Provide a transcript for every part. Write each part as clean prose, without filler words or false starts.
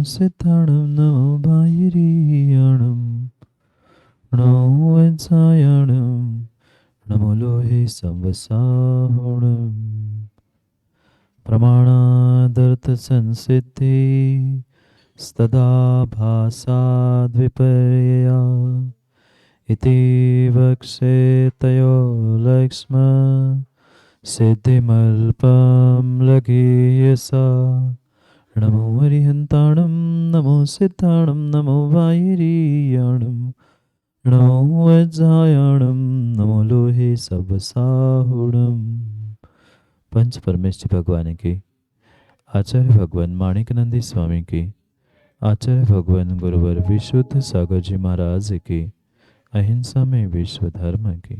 सिद्धाणं नमो बाहिरीयाणं नमो वैत्सायाणं नमो लोहे संवसाहुणं प्रमाणादर्थसंसिद्धि स्तदा भासाद्विपर्यया इति वक्षेतयो लक्ष्म सिद्धिमल्पं लगीयसा नमो हरिहन्ताणं नमो सिद्धाणं नमो वायरीयाणं नमो वज्रायाणं नमो लोहे सवसाहुणं। पंच परमेश्वर भगवान की, आचार्य भगवान माणिकनंदी स्वामी की, आचार्य भगवान गुरुवर विशुद्ध सागर जी महाराज की, अहिंसा में विश्व धर्म की।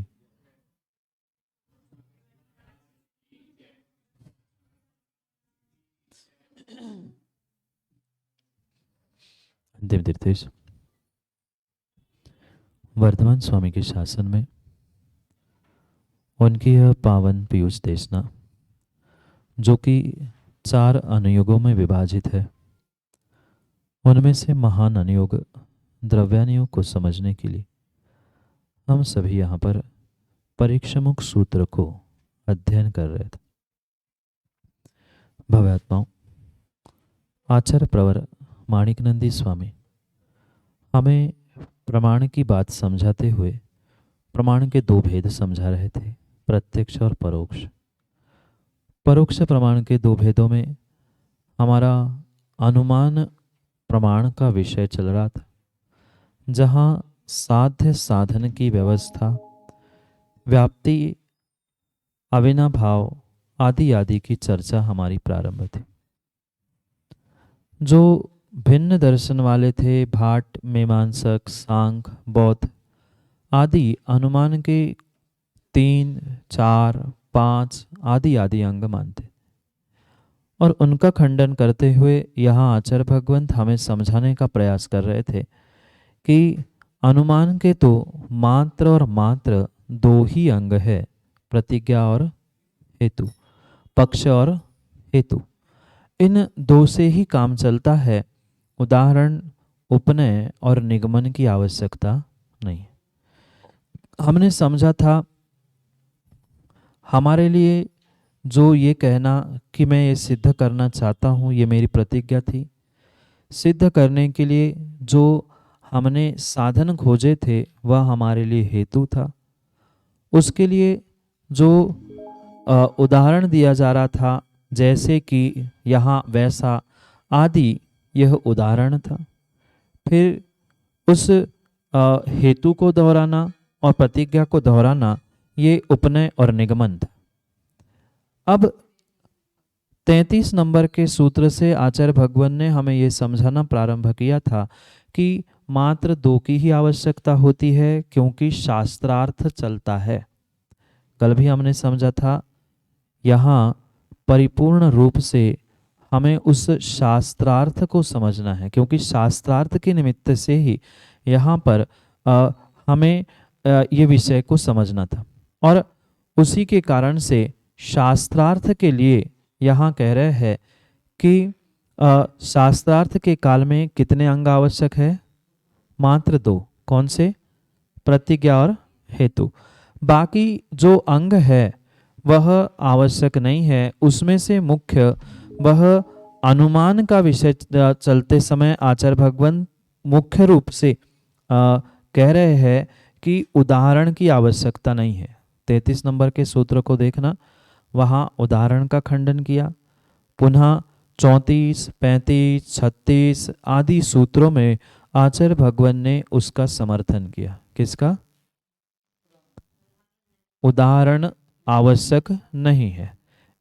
अंतिम निर्देश। वर्धमान स्वामी के शासन में उनकी यह पावन पीयूष देशना, जो कि 4 अनुयोगों में विभाजित है, उनमें से महान अनुयोग द्रव्यानुयोग को समझने के लिए हम सभी यहाँ पर परीक्षमुख सूत्र को अध्ययन कर रहे थे। भव्यात्माओं, आचार्य प्रवर माणिकनंदी स्वामी हमें प्रमाण की बात समझाते हुए प्रमाण के 2 भेद समझा रहे थे, प्रत्यक्ष और परोक्ष। परोक्ष प्रमाण के 2 भेदों में हमारा अनुमान प्रमाण का विषय चल रहा था, जहाँ साध्य साधन की व्यवस्था, व्याप्ति, अविनाभाव आदि आदि की चर्चा हमारी प्रारंभ थी। जो भिन्न दर्शन वाले थे, भाट, मीमांसक, सांख्य, बौद्ध आदि अनुमान के 3, 4, 5 आदि आदि अंग मानते और उनका खंडन करते हुए यहाँ आचार्य भगवंत हमें समझाने का प्रयास कर रहे थे कि अनुमान के तो मात्र और मात्र 2 ही अंग है, प्रतिज्ञा और हेतु, पक्ष और हेतु। इन 2 से ही काम चलता है, उदाहरण, उपनय और निगमन की आवश्यकता नहीं। हमने समझा था हमारे लिए जो ये कहना कि मैं ये सिद्ध करना चाहता हूँ, ये मेरी प्रतिज्ञा थी। सिद्ध करने के लिए जो हमने साधन खोजे थे वह हमारे लिए हेतु था। उसके लिए जो उदाहरण दिया जा रहा था, जैसे कि यहाँ वैसा आदि, यह उदाहरण था। फिर उस हेतु को दोहराना और प्रतिज्ञा को दोहराना, ये उपनय और निगमन था। अब 33 नंबर के सूत्र से आचार्य भगवान ने हमें ये समझाना प्रारंभ किया था कि मात्र 2 की ही आवश्यकता होती है, क्योंकि शास्त्रार्थ चलता है। कल भी हमने समझा था, यहाँ परिपूर्ण रूप से हमें उस शास्त्रार्थ को समझना है, क्योंकि शास्त्रार्थ के निमित्त से ही यहाँ पर हमें ये विषय को समझना था। और उसी के कारण से शास्त्रार्थ के लिए यहाँ कह रहे हैं कि शास्त्रार्थ के काल में कितने अंग आवश्यक है? मात्र 2। कौन से? प्रतिज्ञा और हेतु। बाकी जो अंग है वह आवश्यक नहीं है। उसमें से मुख्य वह अनुमान का विषय चलते समय आचार्य भगवान मुख्य रूप से कह रहे हैं कि उदाहरण की आवश्यकता नहीं है। 33 नंबर के सूत्र को देखना, वहाँ उदाहरण का खंडन किया। पुनः 34, 35, 36 आदि सूत्रों में आचार्य भगवान ने उसका समर्थन किया। किसका? उदाहरण आवश्यक नहीं है।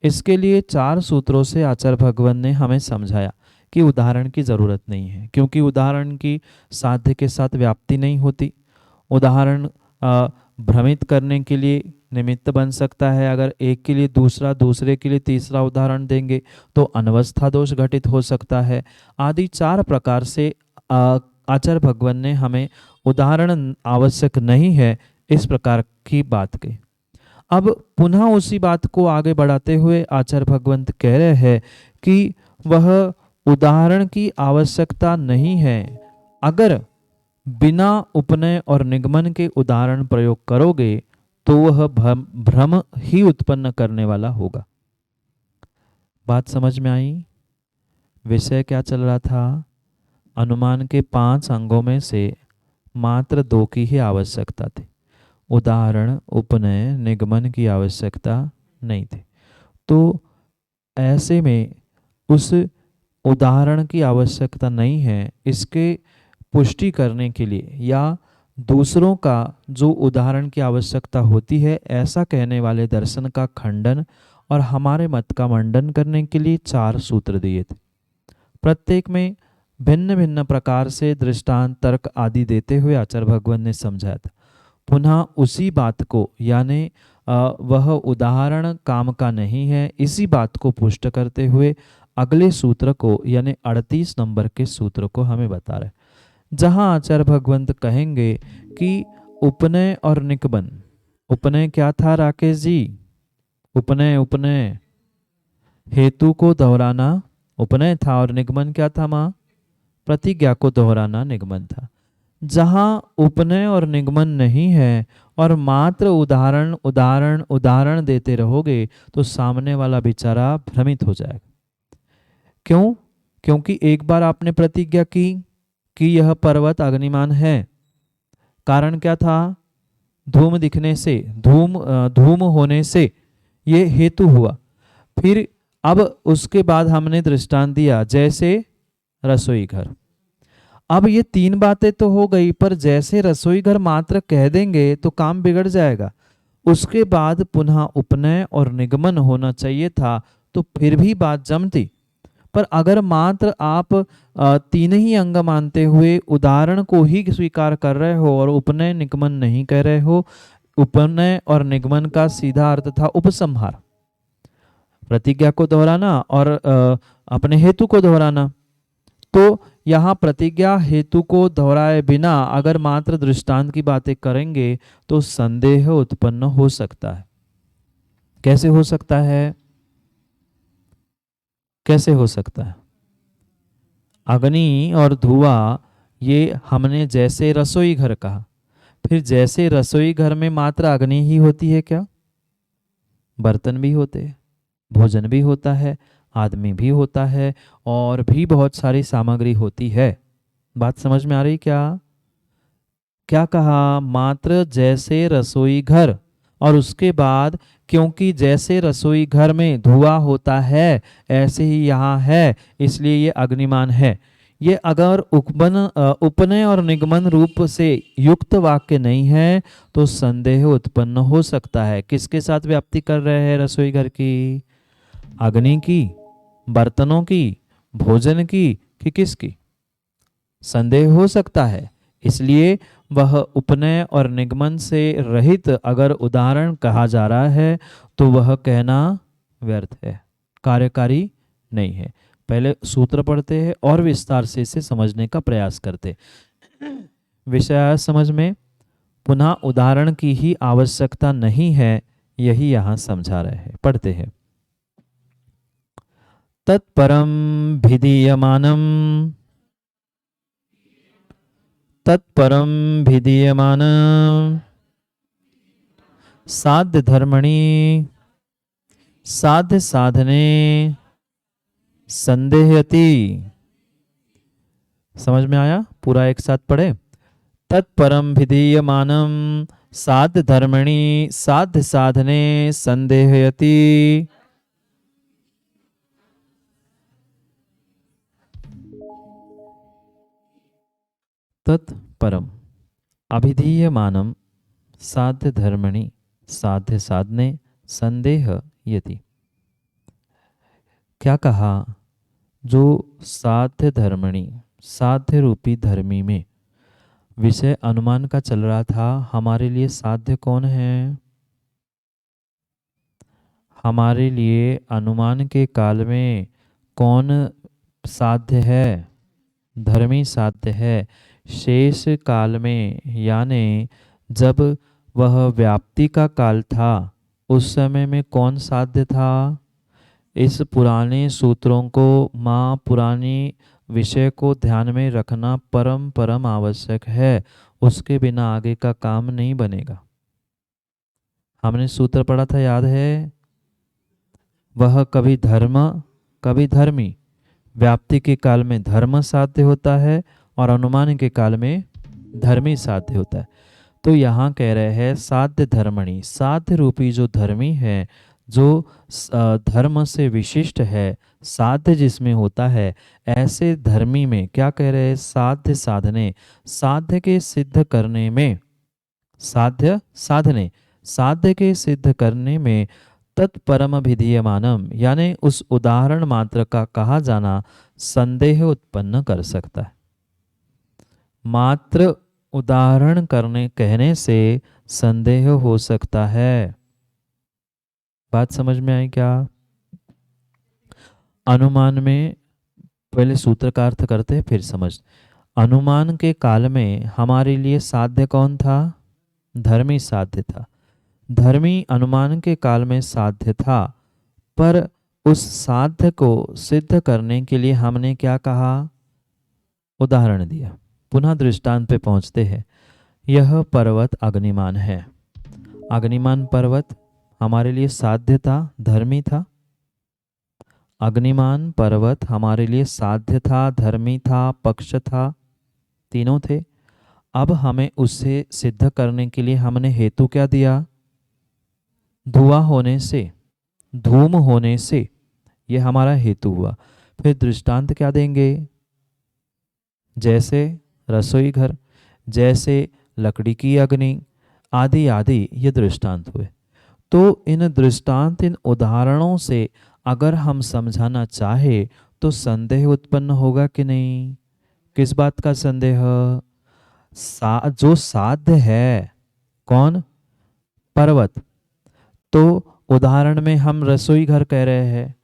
इसके लिए 4 सूत्रों से आचार्य भगवान ने हमें समझाया कि उदाहरण की जरूरत नहीं है, क्योंकि उदाहरण की साध्य के साथ व्याप्ति नहीं होती। उदाहरण भ्रमित करने के लिए निमित्त बन सकता है। अगर एक के लिए दूसरा, दूसरे के लिए तीसरा उदाहरण देंगे तो अनवस्था दोष घटित हो सकता है। आदि 4 प्रकार से आचार्य भगवान ने हमें उदाहरण आवश्यक नहीं है इस प्रकार की बात कही। अब पुनः उसी बात को आगे बढ़ाते हुए आचार्य भगवंत कह रहे हैं कि वह उदाहरण की आवश्यकता नहीं है। अगर बिना उपनय और निगमन के उदाहरण प्रयोग करोगे तो वह भ्रम ही उत्पन्न करने वाला होगा। बात समझ में आई? विषय क्या चल रहा था? अनुमान के 5 अंगों में से मात्र 2 की ही आवश्यकता थी। उदाहरण, उपनय, निगमन की आवश्यकता नहीं थी। तो ऐसे में उस उदाहरण की आवश्यकता नहीं है, इसके पुष्टि करने के लिए या दूसरों का जो उदाहरण की आवश्यकता होती है ऐसा कहने वाले दर्शन का खंडन और हमारे मत का मंडन करने के लिए 4 सूत्र दिए थे। प्रत्येक में भिन्न भिन्न प्रकार से दृष्टांत, तर्क आदि देते हुए आचार्य भगवान ने समझाया था। पुनः उसी बात को यानी वह उदाहरण काम का नहीं है, इसी बात को पुष्ट करते हुए अगले सूत्र को यानी 38 नंबर के सूत्र को हमें बता रहे, जहां आचार्य भगवंत कहेंगे कि उपनय और निगमन। उपनय क्या था राकेश जी? उपनय हेतु को दोहराना उपनय था, और निगमन क्या था माँ? प्रतिज्ञा को दोहराना निगमन था। जहां उपनय और निगमन नहीं है और मात्र उदाहरण उदाहरण उदाहरण देते रहोगे तो सामने वाला बेचारा भ्रमित हो जाएगा। क्यों? क्योंकि एक बार आपने प्रतिज्ञा की कि यह पर्वत अग्निमान है। कारण क्या था? धूम दिखने से, धूम होने से ये हेतु हुआ। फिर अब उसके बाद हमने दृष्टांत दिया जैसे रसोई घर। अब ये 3 बातें तो हो गई, पर जैसे रसोई घर मात्र कह देंगे तो काम बिगड़ जाएगा। उसके बाद पुनः उपनय और निगमन होना चाहिए था तो फिर भी बात जमती। पर अगर मात्र आप 3 ही अंग मानते हुए उदाहरण को ही स्वीकार कर रहे हो और उपनय निगमन नहीं कह रहे हो, उपनय और निगमन का सीधा अर्थ था उपसंहार, प्रतिज्ञा को दोहराना और अपने हेतु को दोहराना। तो यहाँ प्रतिज्ञा हेतु को दोहराए बिना अगर मात्र दृष्टांत की बातें करेंगे तो संदेह उत्पन्न हो सकता है। कैसे हो सकता है? कैसे हो सकता है? अग्नि और धुआं, ये हमने जैसे रसोई घर कहा, फिर जैसे रसोई घर में मात्र अग्नि ही होती है क्या? बर्तन भी होते हैं, भोजन भी होता है, आदमी भी होता है और भी बहुत सारी सामग्री होती है। बात समझ में आ रही क्या? क्या कहा? मात्र जैसे रसोई घर, और उसके बाद क्योंकि जैसे रसोई घर में धुआं होता है ऐसे ही यहाँ है, इसलिए ये अग्निमान है। ये अगर उपनय और निगमन रूप से युक्त वाक्य नहीं है तो संदेह उत्पन्न हो सकता है। किसके साथ व्याप्ति कर रहे हैं रसोई घर की? अग्नि की, बर्तनों की, भोजन की, कि किसकी? संदेह हो सकता है। इसलिए वह उपनय और निगमन से रहित अगर उदाहरण कहा जा रहा है तो वह कहना व्यर्थ है, कार्यकारी नहीं है। पहले सूत्र पढ़ते हैं और विस्तार से इसे समझने का प्रयास करते। विषय आया समझ में? पुनः उदाहरण की ही आवश्यकता नहीं है, यही यहाँ समझा रहे हैं। पढ़ते हैं। तत्परम भिधीयमानम साध्य धर्मणि साध्य साधने संदेहति। समझ में आया? पूरा एक साथ पढ़े। तत्परम विधीयमानम साध्य धर्मणि साध्य साधने संदेहयति। तत्परम अभिधीयमानम साध्य धर्मणि साध्य साधने संदेह यति। क्या कहा? जो साध्य धर्मणि साध्य रूपी धर्मी में विषय अनुमान का चल रहा था, हमारे लिए साध्य कौन है? हमारे लिए अनुमान के काल में कौन साध्य है? धर्मी साध्य है। शेष काल में यानी जब वह व्याप्ति का काल था उस समय में कौन साध्य था? इस पुराने सूत्रों को माँ पुरानी विषय को ध्यान में रखना परम परम आवश्यक है। उसके बिना आगे का काम नहीं बनेगा। हमने सूत्र पढ़ा था, याद है? वह कभी धर्म कभी धर्मी। व्याप्ति के काल में धर्म साध्य होता है और अनुमान के काल में धर्मी साध्य होता है। तो यहाँ कह रहे हैं साध्य धर्मणि, साध्य रूपी जो धर्मी है, जो धर्म से विशिष्ट है, साध्य जिसमें होता है, ऐसे धर्मी में क्या कह रहे हैं? साध्य साधने, साध्य के सिद्ध करने में, साध्य साधने, साध्य के सिद्ध करने में तत्परम अभिधीयमानम, यानी उस उदाहरण मात्र का कहा जाना संदेह उत्पन्न कर सकता है। मात्र उदाहरण करने कहने से संदेह हो सकता है। बात समझ में आई क्या? अनुमान में पहले सूत्र का अर्थ करते हैं, फिर समझ। अनुमान के काल में हमारे लिए साध्य कौन था? धर्मी साध्य था। धर्मी अनुमान के काल में साध्य था, पर उस साध्य को सिद्ध करने के लिए हमने क्या कहा? उदाहरण दिया। पुनः दृष्टांत पे पहुंचते हैं। यह पर्वत अग्निमान है। अग्निमान पर्वत हमारे लिए साध्य था, धर्मी था। अग्निमान पर्वत हमारे लिए साध्य था, धर्मी था, पक्ष था, तीनों थे। अब हमें उससे सिद्ध करने के लिए हमने हेतु क्या दिया? धुआं होने से, धूम होने से, ये हमारा हेतु हुआ। फिर दृष्टांत क्या देंगे? जैसे रसोई घर, जैसे लकड़ी की अग्नि, आदि आदि, ये दृष्टांत हुए। तो इन दृष्टांत, इन उदाहरणों से अगर हम समझाना चाहे तो संदेह उत्पन्न होगा कि नहीं? किस बात का संदेह? जो साध्य है, कौन? पर्वत। तो उदाहरण में हम रसोई घर कह रहे हैं,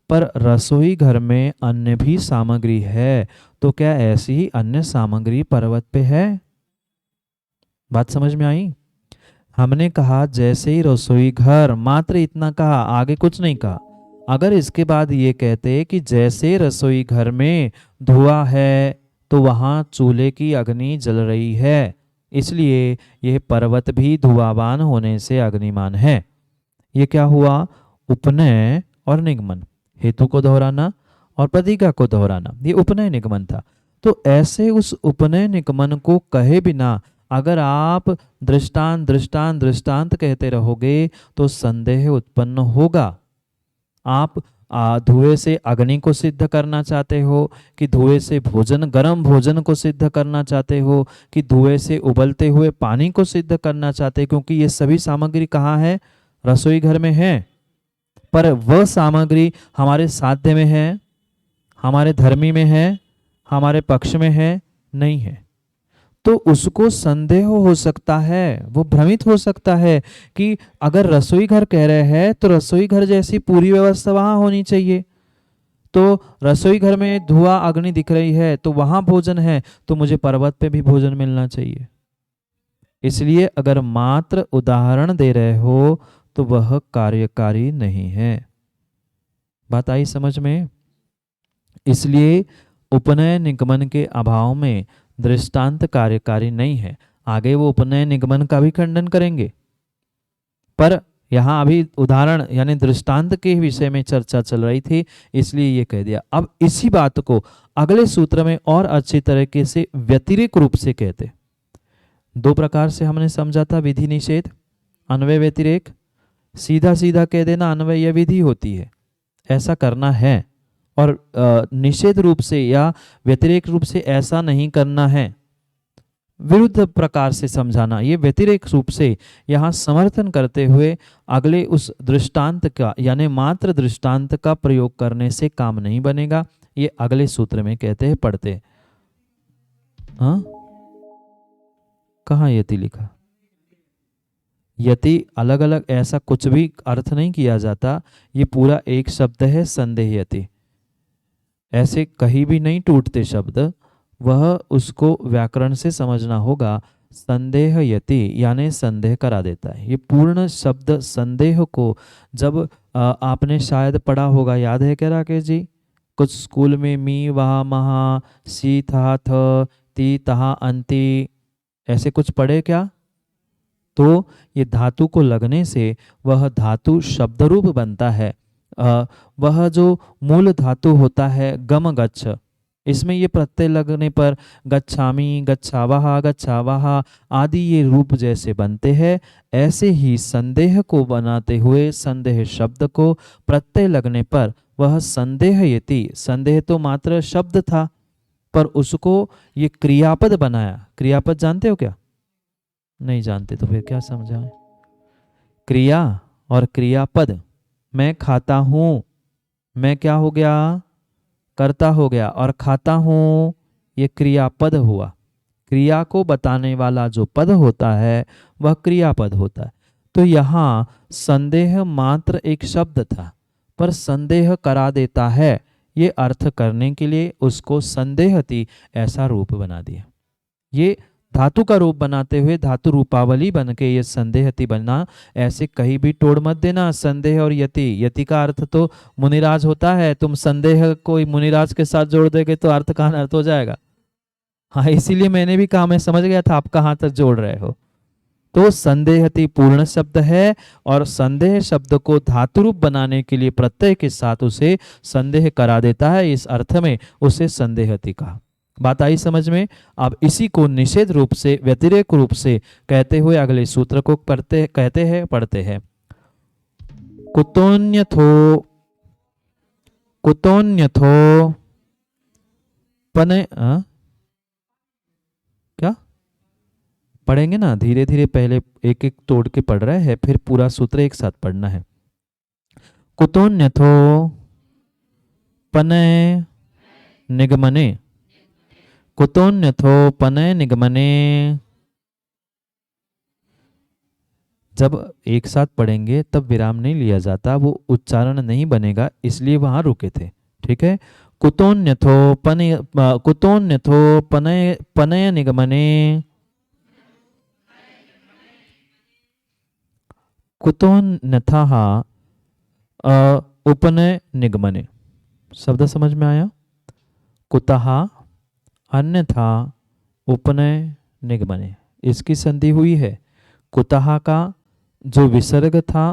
पर रसोई घर में अन्य भी सामग्री है, तो क्या ऐसी ही अन्य सामग्री पर्वत पे है? बात समझ में आई? हमने कहा जैसे ही रसोई घर, मात्र इतना कहा, आगे कुछ नहीं कहा। अगर इसके बाद ये कहते कि जैसे रसोई घर में धुआं है तो वहां चूल्हे की अग्नि जल रही है, इसलिए यह पर्वत भी धुआंवान होने से अग्निमान है। ये क्या हुआ? उपनय और निगमन, हेतु को दोहराना और प्रतीका को दोहराना, ये उपनय निगमन था। तो ऐसे उस उपनय निगमन को कहे बिना अगर आप दृष्टांत दृष्टांत दृष्टांत कहते रहोगे तो संदेह उत्पन्न होगा। आप धुएं से अग्नि को सिद्ध करना चाहते हो, कि धुएं से भोजन, गर्म भोजन को सिद्ध करना चाहते हो, कि धुएं से उबलते हुए पानी को सिद्ध करना चाहते हो, क्योंकि ये सभी सामग्री कहाँ है? रसोई घर में है। पर वह सामग्री हमारे साध्य में है, हमारे धर्मी में है, हमारे पक्ष में है? नहीं है। तो उसको संदेह हो सकता है, वो भ्रमित हो सकता है कि अगर रसोई घर कह रहे हैं तो रसोई घर जैसी पूरी व्यवस्था वहां होनी चाहिए। तो रसोई घर में धुआं अग्नि दिख रही है तो वहां भोजन है, तो मुझे पर्वत पे भी भोजन मिलना चाहिए। इसलिए अगर मात्र उदाहरण दे रहे हो तो वह कार्यकारी नहीं है। बात आई समझ में? इसलिए उपनय निगमन के अभाव में दृष्टांत कार्यकारी नहीं है। आगे वो उपनय निगमन का भी खंडन करेंगे, पर यहाँ अभी उदाहरण यानी दृष्टांत के विषय में चर्चा चल रही थी, इसलिए ये कह दिया। अब इसी बात को अगले सूत्र में और अच्छी तरीके से व्यतिरेक रूप से कहते। दो प्रकार से हमने समझा था, विधि निषेध, अन्वय व्यतिरेक। सीधा सीधा कह देना अन्वय विधि होती है, ऐसा करना है, और निषेध रूप से या व्यतिरेक रूप से ऐसा नहीं करना है, विरुद्ध प्रकार से समझाना, ये व्यतिरेक रूप से यहाँ समर्थन करते हुए अगले उस दृष्टांत का यानी मात्र दृष्टांत का प्रयोग करने से काम नहीं बनेगा। ये अगले सूत्र में कहते हैं, पढ़ते। हाँ, कहाँ यति लिखा? यति अलग अलग ऐसा कुछ भी अर्थ नहीं किया जाता, ये पूरा एक शब्द है, संदेह यति। ऐसे कहीं भी नहीं टूटते शब्द, वह उसको व्याकरण से समझना होगा। संदेहयति यानी संदेह करा देता है। ये पूर्ण शब्द संदेह को जब आपने शायद पढ़ा होगा, याद है क्या राकेश जी? कुछ स्कूल में मी वहा महा सी था थ ती तहा अंति ऐसे कुछ पढ़े क्या? तो ये धातु को लगने से वह धातु शब्द रूप बनता है। वह जो मूल धातु होता है गम गच्छ, इसमें ये प्रत्यय लगने पर गच्छामि, गच्छावहा, गच्छावहा आदि ये रूप जैसे बनते हैं, ऐसे ही संदेह को बनाते हुए संदेह शब्द को प्रत्यय लगने पर वह संदेहयति, संदेह तो मात्र शब्द था पर उसको ये क्रियापद बनाया। क्रियापद जानते हो क्या? नहीं जानते तो फिर क्या समझाएं? क्रिया और क्रियापद, मैं खाता हूं, मैं क्या हो गया? कर्ता हो गया, और खाता हूं ये क्रियापद हुआ। क्रिया को बताने वाला जो पद होता है वह क्रियापद होता है। तो यहाँ संदेह मात्र एक शब्द था पर संदेह करा देता है, ये अर्थ करने के लिए उसको संदेहति ऐसा रूप बना दिया। ये धातु का रूप बनाते हुए धातु रूपावली बन के ये संदेहति बनना, ऐसे कहीं भी तोड़ मत देना। संदेह और यति, यति का अर्थ तो मुनिराज होता है, तुम संदेह को मुनिराज के साथ जोड़ देगे तो अर्थ का अनर्थ हो जाएगा। हाँ, इसीलिए मैंने भी कहा, मैं समझ गया था आप कहाँ तक जोड़ रहे हो। तो संदेहति पूर्ण शब्द है और संदेह शब्द को धातु रूप बनाने के लिए प्रत्यय के साथ उसे संदेह करा देता है, इस अर्थ में उसे संदेहति कहा। बात आई समझ में? अब इसी को निषेध रूप से, व्यतिरेक रूप से कहते हुए अगले सूत्र को कहते हैं, पढ़ते हैं। कुतोन्यथो, कुतोन्यथो पने, क्या पढ़ेंगे ना, धीरे धीरे पहले एक एक तोड़ के पढ़ रहे हैं, फिर पूरा सूत्र एक साथ पढ़ना है। कुतोन्यथो पनय निगमने, कुतोन्यथो पनय निगमने। जब एक साथ पढ़ेंगे तब विराम नहीं लिया जाता, वो उच्चारण नहीं बनेगा, इसलिए वहां रुके थे। ठीक है? कुतोन्यथो पनय, कुतोन्यथो पनय पनय निगमने, कुतोन्यथः उपनय निगमने। शब्द समझ में आया? कुतः अन्यथा उपनय निगमने, इसकी संधि हुई है। कुतः का जो विसर्ग था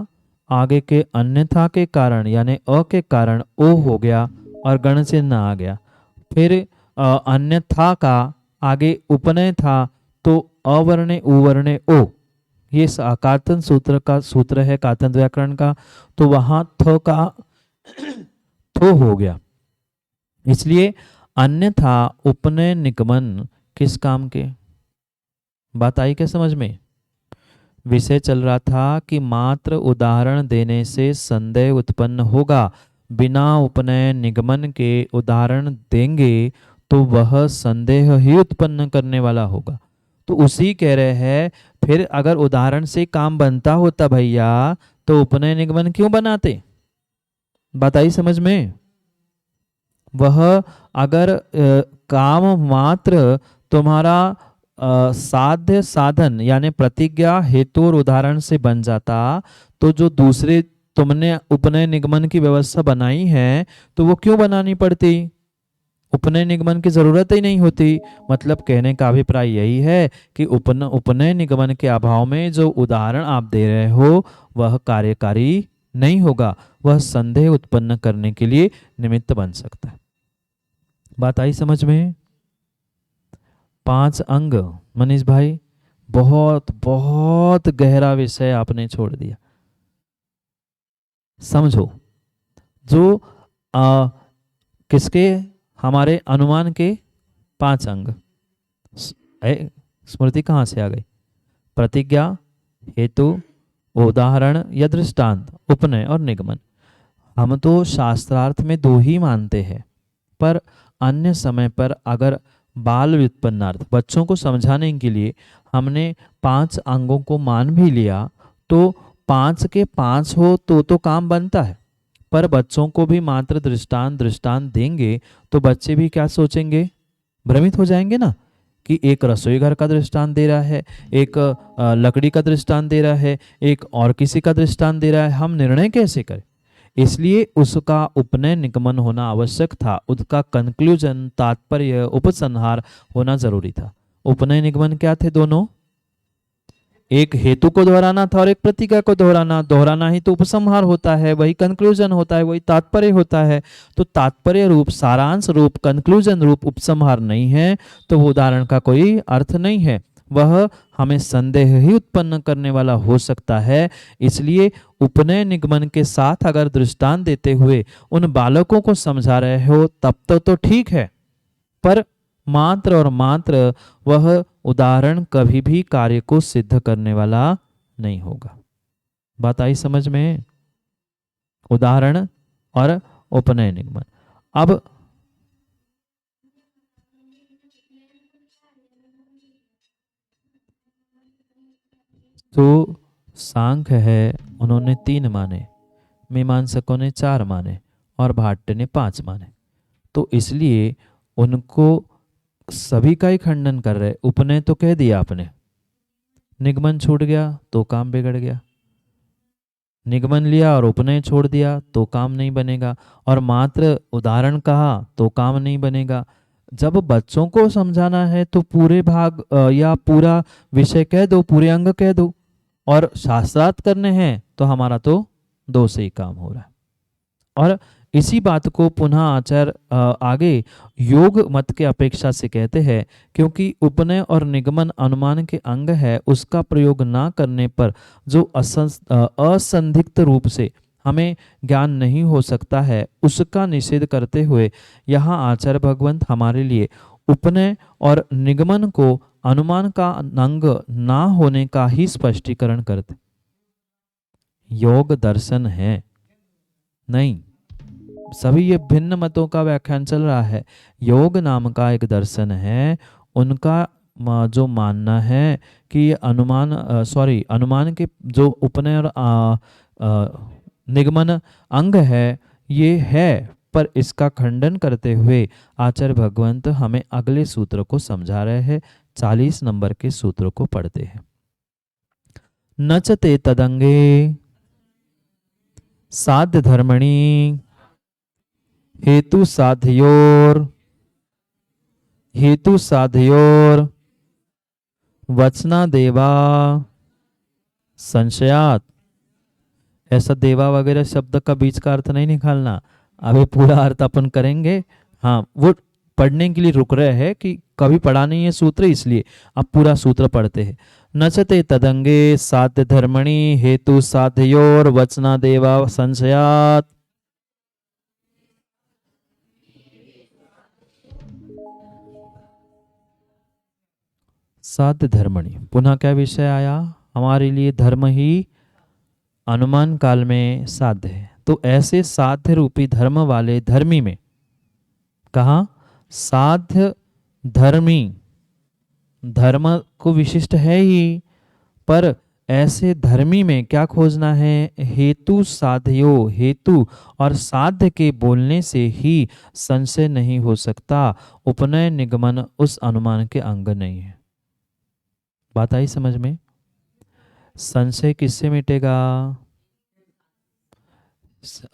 आगे के अन्यथा के कारण यानी अ के कारण ओ हो गया और गण चिन्ह आ गया। फिर अन्यथा का आगे उपनय था तो अवर्णे उवर्णे ओ, ये कातन सूत्र का सूत्र है, कातन व्याकरण का, तो वहां थ का थो हो गया। इसलिए अन्यथा उपनय निगमन किस काम के? बात आई क्या समझ में? विषय चल रहा था कि मात्र उदाहरण देने से संदेह उत्पन्न होगा, बिना उपनय निगमन के उदाहरण देंगे तो वह संदेह ही उत्पन्न करने वाला होगा। तो उसी कह रहे हैं, फिर अगर उदाहरण से काम बनता होता भैया तो उपनय निगमन क्यों बनाते? बात आई समझ में? वह अगर काम मात्र तुम्हारा साध्य साधन यानी प्रतिज्ञा हेतु और उदाहरण से बन जाता तो जो दूसरे तुमने उपनय निगमन की व्यवस्था बनाई है तो वो क्यों बनानी पड़ती? उपनय निगमन की जरूरत ही नहीं होती। मतलब कहने का अभिप्राय यही है कि उपनय निगमन के अभाव में जो उदाहरण आप दे रहे हो वह कार्यकारी नहीं होगा, वह संदेह उत्पन्न करने के लिए निमित्त बन सकता है। बात आई समझ में? 5 अंग मनीष भाई, बहुत बहुत गहरा विषय आपने छोड़ दिया। समझो, जो किसके, हमारे अनुमान के 5 अंग, स्मृति कहाँ से आ गई? प्रतिज्ञा, हेतु, उदाहरण या दृष्टांत, उपनय और निगमन। हम तो शास्त्रार्थ में 2 ही मानते हैं, पर अन्य समय पर अगर बाल व्युत्पन्नार्थ बच्चों को समझाने के लिए हमने 5 अंगों को मान भी लिया तो 5 के 5 हो तो काम बनता है। पर बच्चों को भी मात्र दृष्टांत देंगे तो बच्चे भी क्या सोचेंगे? भ्रमित हो जाएंगे ना कि एक रसोई घर का दृष्टांत दे रहा है, एक लकड़ी का दृष्टांत दे रहा है, एक और किसी का दृष्टांत दे रहा है, हम निर्णय कैसे करें? इसलिए उसका उपनय निगमन होना आवश्यक था, उसका कंक्लूजन, तात्पर्य, उपसंहार होना जरूरी था। उपनय निगमन क्या थे दोनों? एक हेतु को दोहराना था और एक प्रतिज्ञा को दोहराना। दोहराना ही तो उपसंहार होता है, वही कंक्लूजन होता है, वही तात्पर्य होता है। तो तात्पर्य रूप, सारांश रूप, कंक्लूजन रूप उपसंहार नहीं है तो वो उदाहरण का कोई अर्थ नहीं है, वह हमें संदेह ही उत्पन्न करने वाला हो सकता है। इसलिए उपनय निगमन के साथ अगर दृष्टांत देते हुए उन बालकों को समझा रहे हो तब तो ठीक है, पर मात्र और मात्र वह उदाहरण कभी भी कार्य को सिद्ध करने वाला नहीं होगा। बात आई समझ में? उदाहरण और उपनय निगमन। अब तो सांख्य है, उन्होंने 3 माने, मीमांसकों ने 4 माने और भाट्ट ने 5 माने। तो इसलिए उनको सभी का ही खंडन कर रहे। उपनय तो कह दिया आपने, निगमन छूट गया तो काम बिगड़ गया। निगमन लिया और उपनय छोड़ दिया तो काम नहीं बनेगा, और मात्र उदाहरण कहा तो काम नहीं बनेगा। जब बच्चों को समझाना है तो पूरे भाग या पूरा विषय कह दो, पूरे अंग कह दो, और शास्त्रार्थ करने हैं तो हमारा तो 2 से ही काम हो रहा है। और इसी बात को पुनः आचार्य आगे योग मत के अपेक्षा से कहते हैं, क्योंकि उपनय और निगमन अनुमान के अंग है, उसका प्रयोग ना करने पर जो असंदिग्ध रूप से हमें ज्ञान नहीं हो सकता है, उसका निषेध करते हुए यहाँ आचार्य भगवंत हमारे लिए उपनय और निगमन को अनुमान का अंग ना होने का ही स्पष्टीकरण करते। योग दर्शन है नहीं, सभी ये भिन्न मतों का व्याख्यान चल रहा है। योग नाम का एक दर्शन है, उनका जो मानना है कि अनुमान अनुमान के जो उपनय और निगमन अंग है ये है, पर इसका खंडन करते हुए आचार्य भगवंत हमें अगले सूत्र को समझा रहे हैं। 40 नंबर के सूत्र को पढ़ते हैं। नचते तदंगे साध्य धर्मणि हेतु साध्योर वचना देवा संशयात। ऐसा देवा वगैरह शब्द का बीच का अर्थ नहीं निकालना, अभी पूरा अर्थ अपन करेंगे। हाँ, वो पढ़ने के लिए रुक रहे हैं कि कभी पढ़ा नहीं है सूत्र, इसलिए अब पूरा सूत्र पढ़ते हैं। नचते तदंगे साध्य धर्मणि हेतु साध्योर वचना देवा संशयात। साध्य धर्मणि, पुनः क्या विषय आया हमारे लिए? धर्म ही अनुमान काल में साध्य है। तो ऐसे साध्य रूपी धर्म वाले धर्मी में, कहा साध्य धर्मी, धर्म को विशिष्ट है ही, पर ऐसे धर्मी में क्या खोजना है? हेतु साध्यो, हेतु और साध्य के बोलने से ही संशय नहीं हो सकता। उपनय निगमन उस अनुमान के अंग नहीं है। बात आई समझ में? संशय किससे मिटेगा?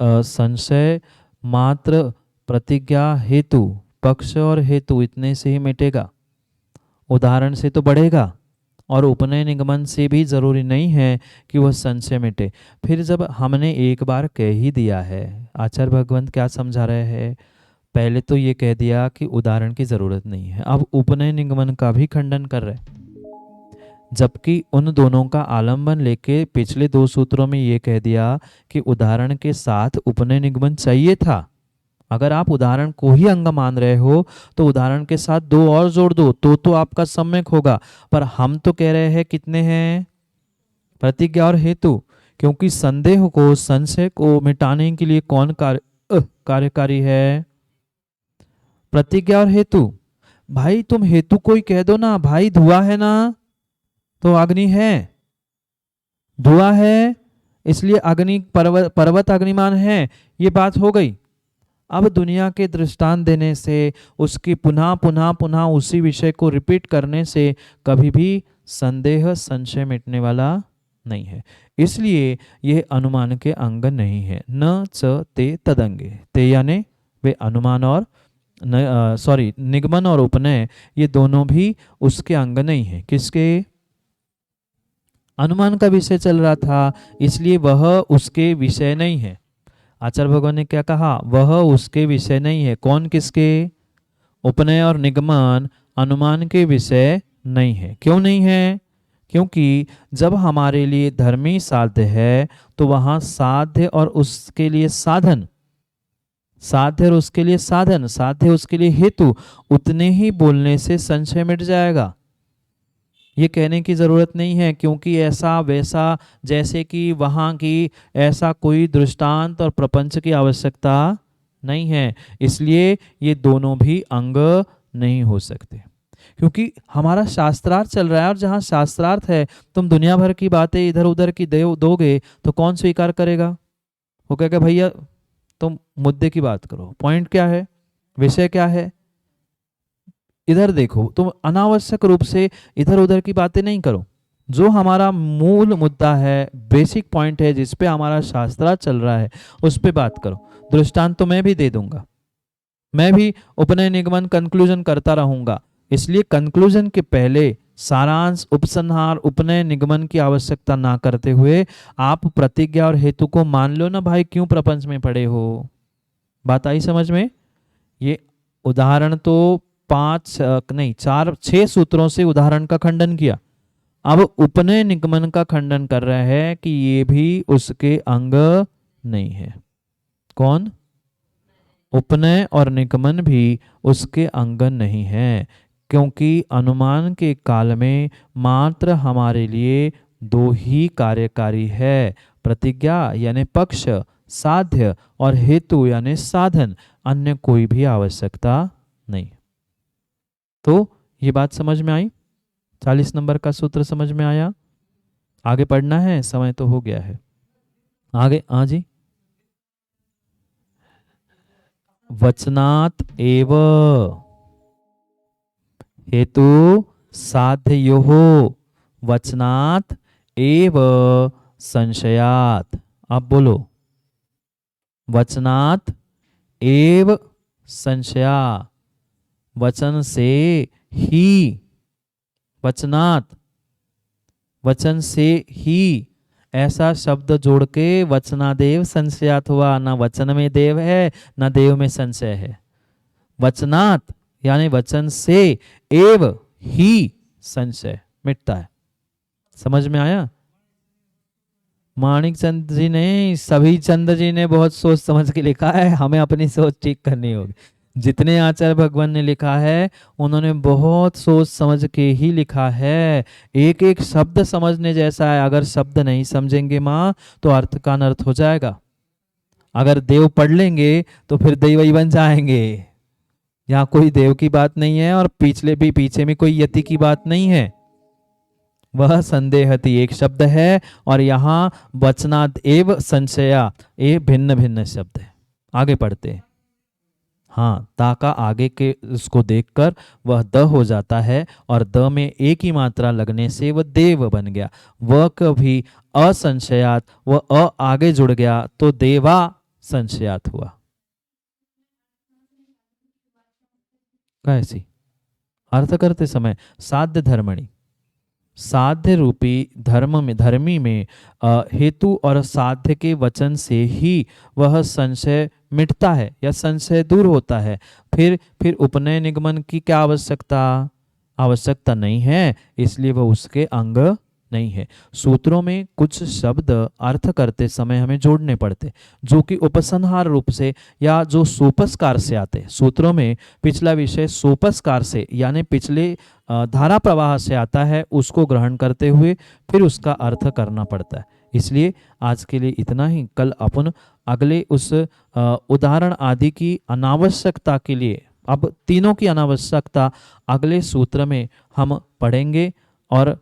संशय मात्र प्रतिज्ञा हेतु, पक्ष और हेतु इतने से ही मिटेगा। उदाहरण से तो बढ़ेगा, और उपनय निगमन से भी जरूरी नहीं है कि वह संशय मिटे। फिर जब हमने एक बार कह ही दिया है, आचार्य भगवंत क्या समझा रहे हैं? पहले तो ये कह दिया कि उदाहरण की जरूरत नहीं है, अब उपनय निगमन का भी खंडन कर रहे, जबकि उन दोनों का आलंबन लेके पिछले 2 सूत्रों में ये कह दिया कि उदाहरण के साथ उपनय निगमन चाहिए था। अगर आप उदाहरण को ही अंग मान रहे हो तो उदाहरण के साथ 2 और जोड़ दो तो आपका सम्यक होगा। पर हम तो कह रहे हैं कितने हैं? प्रतिज्ञा और हेतु, क्योंकि संदेह को, संशय को मिटाने के लिए कौन कार्यकारी है? प्रतिज्ञा और हेतु। भाई तुम हेतु को ही कह दो ना, भाई धुआं है ना तो अग्नि है, धुआं है इसलिए अग्नि पर्वत अग्निमान है, ये बात हो गई। अब दुनिया के दृष्टांत देने से, उसकी पुनः पुनः पुनः उसी विषय को रिपीट करने से कभी भी संदेह संशय मिटने वाला नहीं है। इसलिए यह अनुमान के अंग नहीं है। न च ते तदंगे, ते यानी वे अनुमान और निगमन और उपनय, ये दोनों भी उसके अंग नहीं है। किसके? अनुमान का विषय चल रहा था, इसलिए वह उसके विषय नहीं है। आचार्य भगवान ने क्या कहा? वह उसके विषय नहीं है। कौन किसके? उपनय और निगमन अनुमान के विषय नहीं है। क्यों नहीं है? क्योंकि जब हमारे लिए धर्मी साध्य है तो वहां साध्य और उसके लिए साधन, साध्य और उसके लिए साधन, साध्य उसके लिए हेतु, उतने ही बोलने से संशय मिट जाएगा। ये कहने की जरूरत नहीं है क्योंकि ऐसा वैसा, जैसे कि वहाँ की ऐसा कोई दृष्टांत और प्रपंच की आवश्यकता नहीं है। इसलिए ये दोनों भी अंग नहीं हो सकते, क्योंकि हमारा शास्त्रार्थ चल रहा है, और जहाँ शास्त्रार्थ है तुम दुनिया भर की बातें इधर उधर की दोगे तो कौन स्वीकार करेगा? वो कहेगा भैया तुम मुद्दे की बात करो, पॉइंट क्या है, विषय क्या है, इधर देखो। तुम अनावश्यक रूप से इधर उधर की बातें नहीं करो। जो हमारा मूल मुद्दा है, बेसिक पॉइंट है, जिस पे हमारा शास्त्रार्थ चल रहा है, उस पे बात करो। दृष्टांत तो मैं भी दे दूंगा, मैं भी उपनय निगमन कंक्लूजन करता रहूंगा। इसलिए कंक्लूजन के पहले सारांश, उपसंहार, उपनय निगमन की आवश्यकता ना करते हुए आप प्रतिज्ञा और हेतु को मान लो ना भाई, क्यों प्रपंच में पड़े हो। बात आई समझ में? ये उदाहरण तो 4-6 सूत्रों से उदाहरण का खंडन किया। अब उपनय निगमन का खंडन कर रहा है कि ये भी उसके अंग नहीं है। कौन? उपनय और निगमन भी उसके अंग नहीं है, क्योंकि अनुमान के काल में मात्र हमारे लिए दो ही कार्यकारी है, प्रतिज्ञा यानी पक्ष, साध्य और हेतु यानी साधन, अन्य कोई भी आवश्यकता नहीं। तो ये बात समझ में आई? 40 नंबर का सूत्र समझ में आया? आगे पढ़ना है, समय तो हो गया है। आगे जी। वचनात् एव हेतु साध्ययोः वचनात् एव संशयात्। अब बोलो, वचनात् एव संशया, वचन से ही, वचनात् वचन से ही, ऐसा शब्द जोड़ के वचनादेव संशयात हुआ। ना वचन में देव है ना देव में संशय है। वचनात् यानी वचन से, एव ही संशय मिटता है। समझ में आया? माणिक चंद जी ने, सभी चंद जी ने बहुत सोच समझ के लिखा है, हमें अपनी सोच ठीक करनी होगी। जितने आचार्य भगवान ने लिखा है उन्होंने बहुत सोच समझ के ही लिखा है। एक एक शब्द समझने जैसा है। अगर शब्द नहीं समझेंगे माँ तो अर्थ का अनर्थ हो जाएगा। अगर देव पढ़ लेंगे तो फिर देव ही बन जाएंगे। यहाँ कोई देव की बात नहीं है और पीछे में कोई यति की बात नहीं है। वह संदेहति एक शब्द है और यहाँ वचनात् एव संशया, ये भिन्न भिन्न शब्द है। आगे पढ़ते हैं। हाँ, ता का आगे के उसको देखकर वह द हो जाता है और द में एक ही मात्रा लगने से वह देव बन गया। वह कभी असंशयात, वह अ आगे जुड़ गया तो देवा संशयात हुआ। कैसी? अर्थ करते समय साध्य धर्मणि, साध्य रूपी धर्म में, धर्मी में हेतु और साध्य के वचन से ही वह संशय मिटता है या संशय दूर होता है। फिर उपनय निगमन की क्या आवश्यकता नहीं है, इसलिए वह उसके अंग नहीं है। सूत्रों में कुछ शब्द अर्थ करते समय हमें जोड़ने पड़ते, जो कि उपसंहार रूप से या जो सोपस्कार से आते। सूत्रों में पिछला विषय सोपस्कार से यानी पिछले धारा प्रवाह से आता है, उसको ग्रहण करते हुए फिर उसका अर्थ करना पड़ता है। इसलिए आज के लिए इतना ही। कल अपन अगले उस उदाहरण आदि की अनावश्यकता के लिए, अब तीनों की अनावश्यकता अगले सूत्र में हम पढ़ेंगे और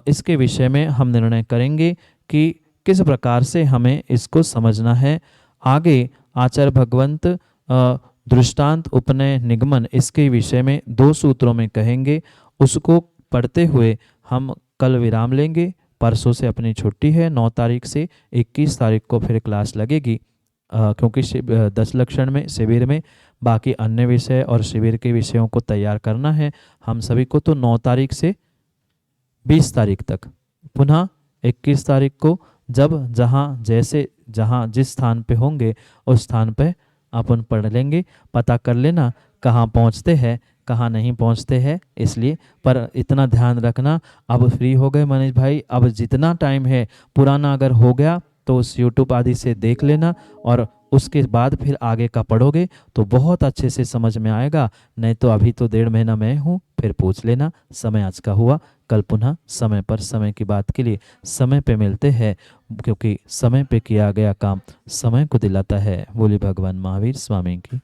इसके विषय में हम निर्णय करेंगे कि किस प्रकार से हमें इसको समझना है। आगे आचार्य भगवंत दृष्टांत उपनय निगमन इसके विषय में 2 सूत्रों में कहेंगे। उसको पढ़ते हुए हम कल विराम लेंगे। परसों से अपनी छुट्टी है, 9 तारीख से 21 तारीख को फिर क्लास लगेगी, क्योंकि 10 लक्षण में शिविर में बाकी अन्य विषय और शिविर के विषयों को तैयार करना है हम सभी को। तो 9 तारीख से 20 तारीख तक, पुनः 21 तारीख को जब जहाँ जिस स्थान पे होंगे उस स्थान पे अपन पढ़ लेंगे। पता कर लेना कहाँ पहुँचते हैं कहाँ नहीं पहुँचते हैं, इसलिए पर इतना ध्यान रखना। अब फ्री हो गए मनीष भाई, अब जितना टाइम है पुराना अगर हो गया तो उस यूट्यूब आदि से देख लेना, और उसके बाद फिर आगे का पढ़ोगे तो बहुत अच्छे से समझ में आएगा। नहीं तो अभी तो 1.5 महीना मैं हूँ, फिर पूछ लेना। समय आज का हुआ, कल पुनः समय पर समय की बात के लिए समय पे मिलते हैं, क्योंकि समय पे किया गया काम समय को दिलाता है। बोले भगवान महावीर स्वामी की।